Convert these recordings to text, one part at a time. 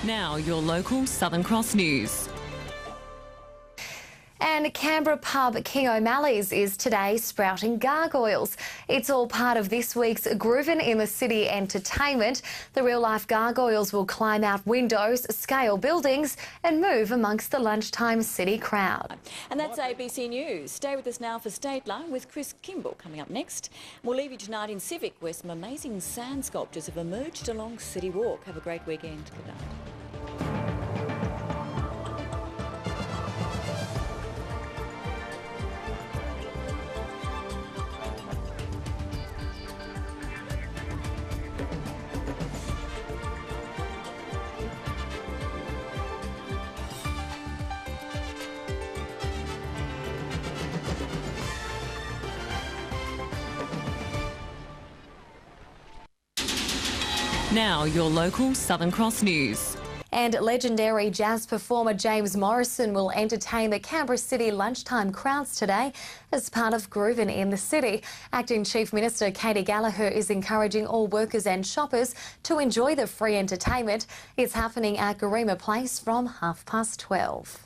Now your local Southern Cross news. And Canberra pub King O'Malley's is today sprouting gargoyles. It's all part of this week's Groovin' in the City entertainment. The real-life gargoyles will climb out windows, scale buildings and move amongst the lunchtime city crowd. And that's ABC News. Stay with us now for Stateline with Chris Kimball coming up next. We'll leave you tonight in Civic, where some amazing sand sculptures have emerged along City Walk. Have a great weekend. Good night. Now your local Southern Cross news. And legendary jazz performer James Morrison will entertain the Canberra City lunchtime crowds today as part of Groovin' in the City. Acting Chief Minister Katie Gallagher is encouraging all workers and shoppers to enjoy the free entertainment. It's happening at Garema Place from 12:30.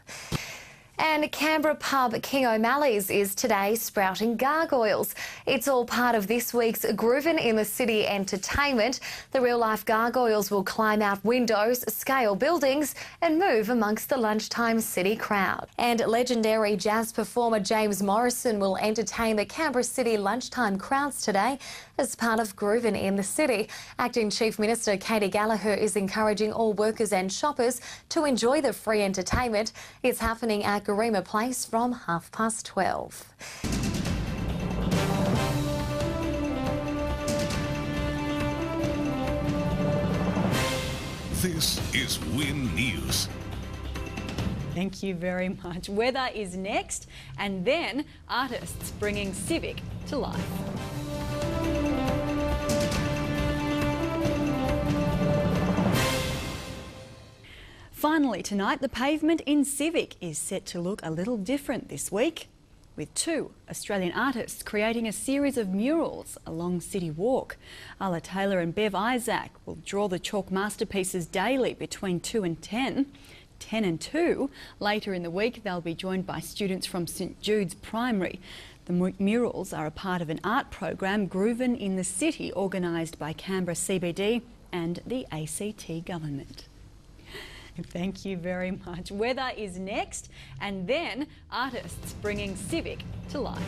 And Canberra pub King O'Malley's is today sprouting gargoyles. It's all part of this week's Groovin' in the City entertainment. The real-life gargoyles will climb out windows, scale buildings and move amongst the lunchtime city crowd. And legendary jazz performer James Morrison will entertain the Canberra City lunchtime crowds today as part of Groovin' in the City. Acting Chief Minister Katie Gallagher is encouraging all workers and shoppers to enjoy the free entertainment. It's happening at Garema Place from 12:30. This is Win News. Thank you very much. Weather is next, and then artists bringing Civic to life. Finally tonight, the pavement in Civic is set to look a little different this week, with two Australian artists creating a series of murals along City Walk. Ala Taylor and Bev Isaac will draw the chalk masterpieces daily between 2 and 10. 10 and 2. Later in the week, they'll be joined by students from St Jude's Primary. The murals are a part of an art program, Groovin' in the City, organised by Canberra CBD and the ACT government. Thank you very much. Weather is next, and then artists bringing Civic to life.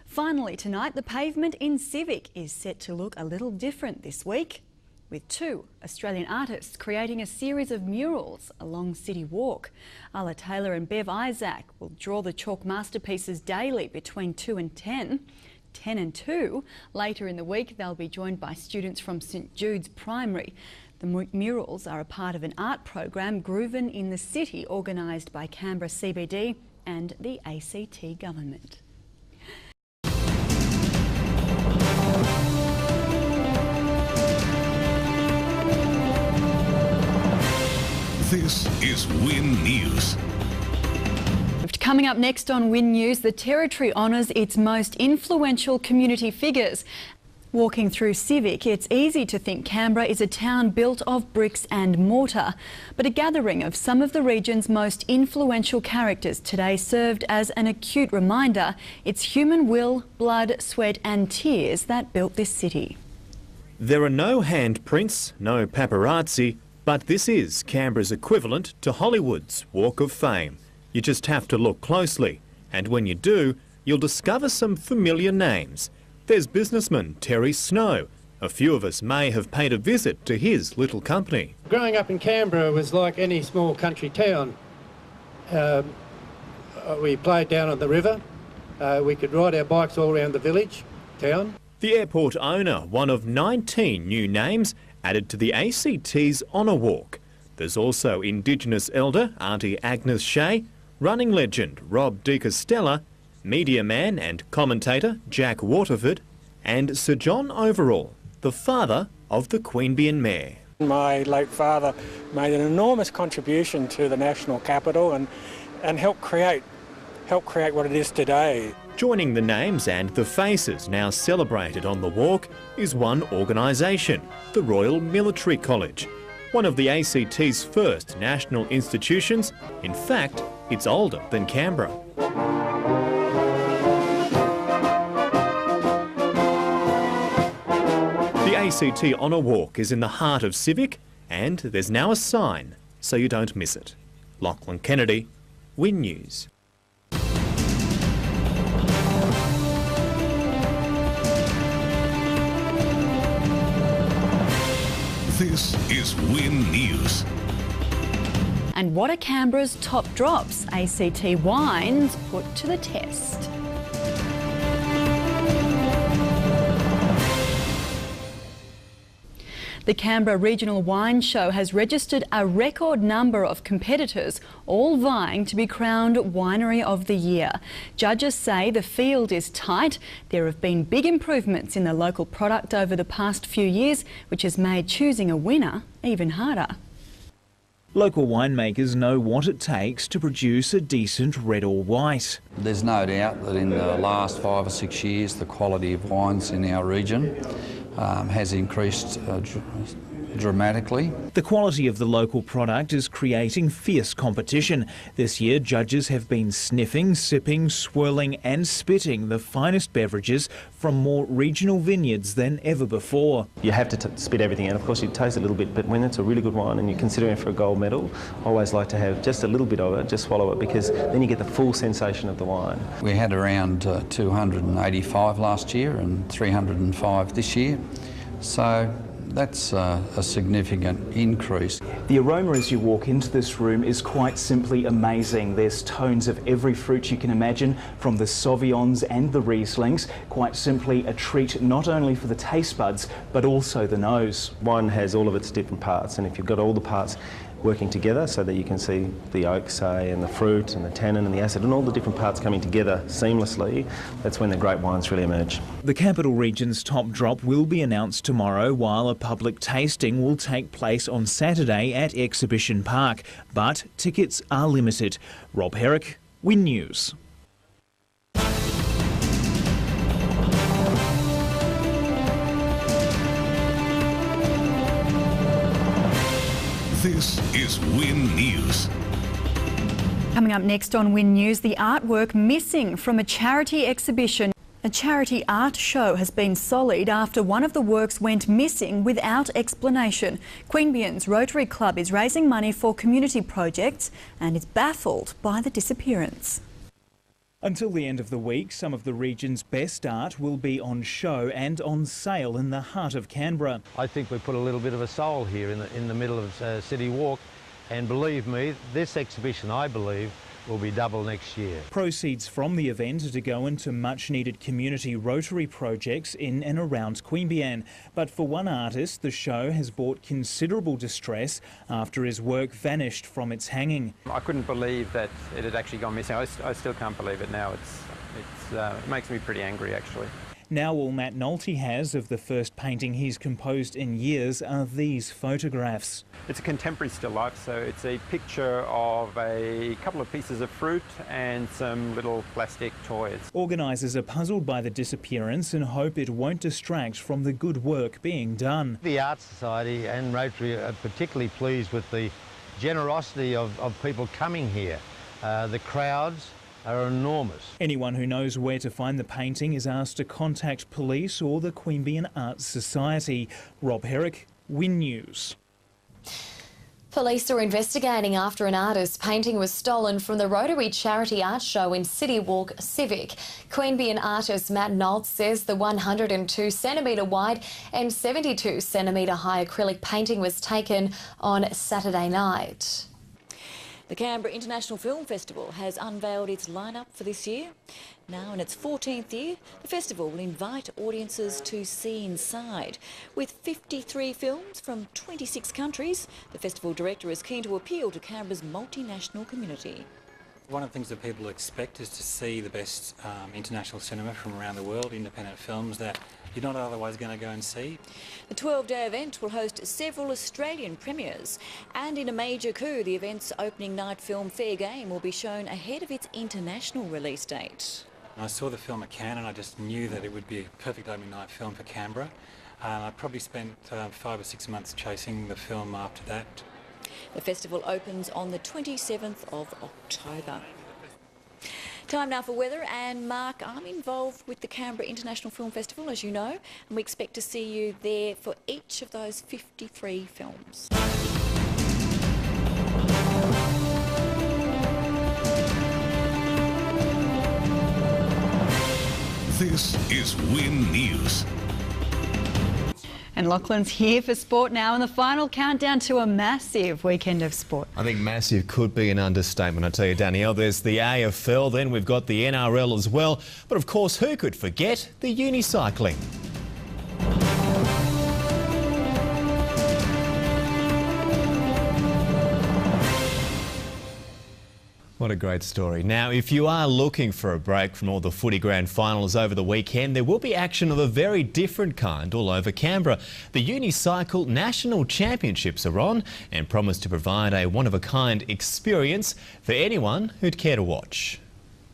Finally tonight, the pavement in Civic is set to look a little different this week, with two Australian artists creating a series of murals along City Walk. Ala Taylor and Bev Isaac will draw the chalk masterpieces daily between 2 and 10. 10 and 2. Later in the week, they'll be joined by students from St Jude's Primary. The murals are a part of an art program, Groovin' in the City, organised by Canberra CBD and the ACT government. This is Win News. Coming up next on Win News, the Territory honours its most influential community figures. Walking through Civic, it's easy to think Canberra is a town built of bricks and mortar, but a gathering of some of the region's most influential characters today served as an acute reminder it's human will, blood, sweat and tears that built this city. There are no handprints, no paparazzi, but this is Canberra's equivalent to Hollywood's Walk of Fame. You just have to look closely, and when you do, you'll discover some familiar names. There's businessman Terry Snow. A few of us may have paid a visit to his little company. Growing up in Canberra was like any small country town. We played down on the river. We could ride our bikes all around the village, town. The airport owner, one of 19 new names added to the ACT's Honour Walk. There's also Indigenous elder Auntie Agnes Shea, running legend Rob De Castella, media man and commentator Jack Waterford, and Sir John Overall, the father of the Queanbeyan Mayor. My late father made an enormous contribution to the national capital and helped create what it is today. Joining the names and the faces now celebrated on the walk is one organisation, the Royal Military College, one of the ACT's first national institutions. In fact, it's older than Canberra. The ACT Honour Walk is in the heart of Civic, and there's now a sign so you don't miss it. Lachlan Kennedy, Win News. This is Win News. And what are Canberra's top drops? ACT wines put to the test. The Canberra Regional Wine Show has registered a record number of competitors, all vying to be crowned Winery of the Year. Judges say the field is tight. There have been big improvements in the local product over the past few years, which has made choosing a winner even harder. Local winemakers know what it takes to produce a decent red or white. There's no doubt that in the last 5 or 6 years the quality of wines in our region has increased dramatically. The quality of the local product is creating fierce competition. This year, judges have been sniffing, sipping, swirling and spitting the finest beverages from more regional vineyards than ever before. You have to spit everything out. Of course, you taste a little bit, but when it's a really good wine and you're considering for a gold medal, I always like to have just a little bit of it, just swallow it, because then you get the full sensation of the wine. We had around 285 last year and 305 this year, so that's a significant increase. The aroma as you walk into this room is quite simply amazing. There's tones of every fruit you can imagine, from the Sauvignons and the Rieslings. Quite simply a treat not only for the taste buds, but also the nose. Wine has all of its different parts, and if you've got all the parts working together so that you can see the oak, say, and the fruit and the tannin and the acid and all the different parts coming together seamlessly, that's when the great wines really emerge. The Capital Region's top drop will be announced tomorrow, while a public tasting will take place on Saturday at Exhibition Park. But tickets are limited. Rob Herrick, Win News. This is Win News. Coming up next on Win News, the artwork missing from a charity exhibition. A charity art show has been sullied after one of the works went missing without explanation. Queanbeyan's Rotary Club is raising money for community projects and is baffled by the disappearance. Until the end of the week, some of the region's best art will be on show and on sale in the heart of Canberra. I think we put a little bit of a soul here in the middle of City Walk, and believe me, this exhibition, I believe, will be double next year. Proceeds from the event are to go into much-needed community Rotary projects in and around Queanbeyan. But for one artist, the show has brought considerable distress after his work vanished from its hanging. I couldn't believe that it had actually gone missing. I still can't believe it now. It makes me pretty angry, actually. Now all Matt Nolte has of the first painting he's composed in years are these photographs. It's a contemporary still life, so it's a picture of a couple of pieces of fruit and some little plastic toys. Organisers are puzzled by the disappearance and hope it won't distract from the good work being done. The Art Society and Rotary are particularly pleased with the generosity of people coming here. The crowds are enormous. Anyone who knows where to find the painting is asked to contact police or the Queanbeyan Arts Society. Rob Herrick, Win News. Police are investigating after an artist's painting was stolen from the Rotary Charity Art Show in City Walk Civic. Queanbeyan artist Matt Nolte says the 102 centimetre wide and 72 centimetre high acrylic painting was taken on Saturday night. The Canberra International Film Festival has unveiled its lineup for this year. Now in its 14th year, the festival will invite audiences to see inside. With 53 films from 26 countries, the festival director is keen to appeal to Canberra's multinational community. One of the things that people expect is to see the best international cinema from around the world, independent films that you're not otherwise going to go and see. The 12-day event will host several Australian premieres, and in a major coup, the event's opening night film Fair Game will be shown ahead of its international release date. And I saw the film at Cannes and I just knew that it would be a perfect opening night film for Canberra. And I probably spent 5 or 6 months chasing the film after that. The festival opens on the 27th of October. Time now for weather, and Mark, I'm involved with the Canberra International Film Festival, as you know, and we expect to see you there for each of those 53 films. This is Win News. And Lachlan's here for sport now, and the final countdown to a massive weekend of sport. I think massive could be an understatement, I tell you, Danielle. There's the AFL, then we've got the NRL as well. But of course, who could forget the unicycling? What a great story. Now, if you are looking for a break from all the footy grand finals over the weekend, there will be action of a very different kind all over Canberra. The Unicycle National Championships are on and promise to provide a one-of-a-kind experience for anyone who'd care to watch.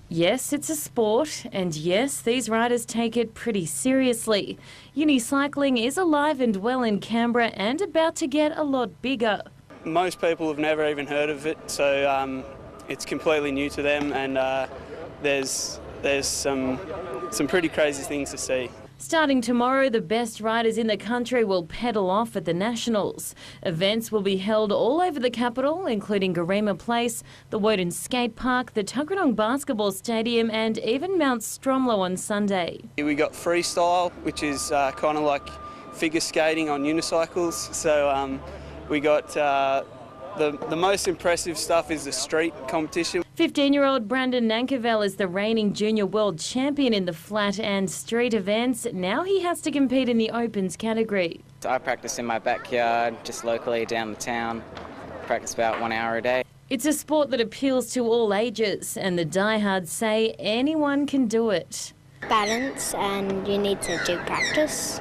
Yes, it's a sport, and yes, these riders take it pretty seriously. Unicycling is alive and well in Canberra and about to get a lot bigger. Most people have never even heard of it, so it's completely new to them, and there's some pretty crazy things to see. Starting tomorrow, the best riders in the country will pedal off at the Nationals. Events will be held all over the capital, including Garema Place, the Woden Skate Park, the Tuggeranong Basketball Stadium and even Mount Stromlo on Sunday. We got freestyle, which is kind of like figure skating on unicycles. So we got the most impressive stuff is the street competition. 15-year-old Brandon Nankervell is the reigning junior world champion in the flat and street events. Now he has to compete in the opens category. I practice in my backyard, just locally down the town. Practice about 1 hour a day. It's a sport that appeals to all ages, and the diehards say anyone can do it. Balance, and you need to do practice,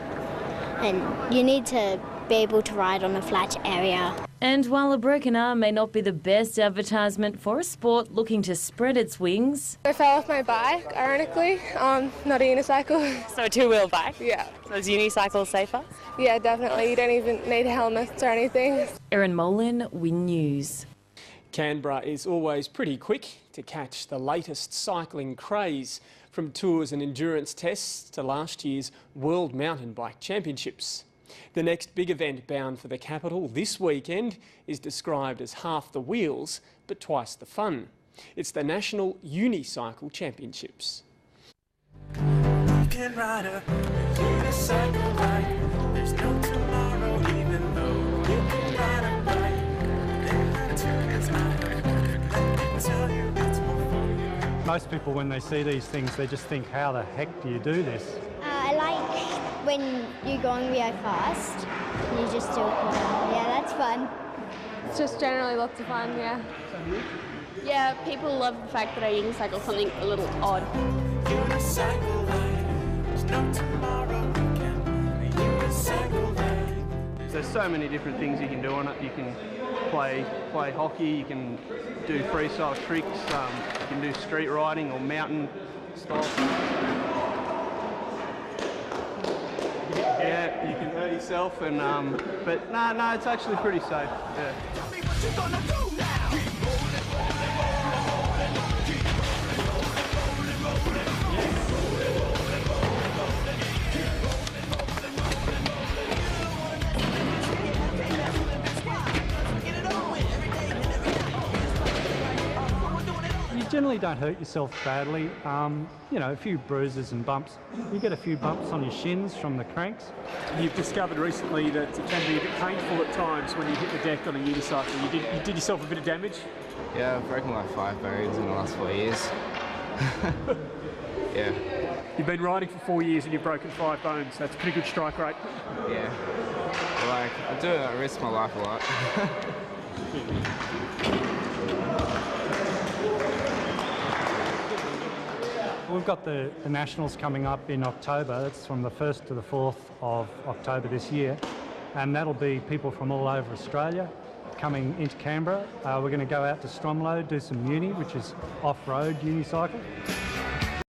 and you need to be able to ride on a flat area. And while a broken arm may not be the best advertisement for a sport looking to spread its wings... I fell off my bike, ironically, not a unicycle. So a two-wheel bike? Yeah. So is unicycle safer? Yeah, definitely. You don't even need helmets or anything. Erin Molan, Win News. Canberra is always pretty quick to catch the latest cycling craze, from tours and endurance tests to last year's World Mountain Bike Championships. The next big event bound for the capital this weekend is described as half the wheels but twice the fun. It's the National Unicycle Championships. Most people, when they see these things, they just think, how the heck do you do this? I like when you're going really fast and you just do it. Yeah, that's fun. It's just generally lots of fun, yeah. Yeah, people love the fact that I unicycle something a little odd. There's so many different things you can do on it. You can play hockey, you can do freestyle tricks, you can do street riding or mountain style. Yeah, you can hurt yourself, and but no, it's actually pretty safe. Yeah. You generally don't hurt yourself badly. You know, a few bruises and bumps. You get a few bumps on your shins from the cranks. You've discovered recently that it can be a bit painful at times when you hit the deck on a unicycle. You did yourself a bit of damage? Yeah, I've broken like 5 bones in the last 4 years. Yeah. You've been riding for 4 years and you've broken 5 bones. That's a pretty good strike rate. Yeah. Like, I do it, I risk my life a lot. We've got the Nationals coming up in October. That's from the 1st to the 4th of October this year. And that'll be people from all over Australia coming into Canberra. We're going to go out to Stromlo, do some uni, which is off-road unicycle.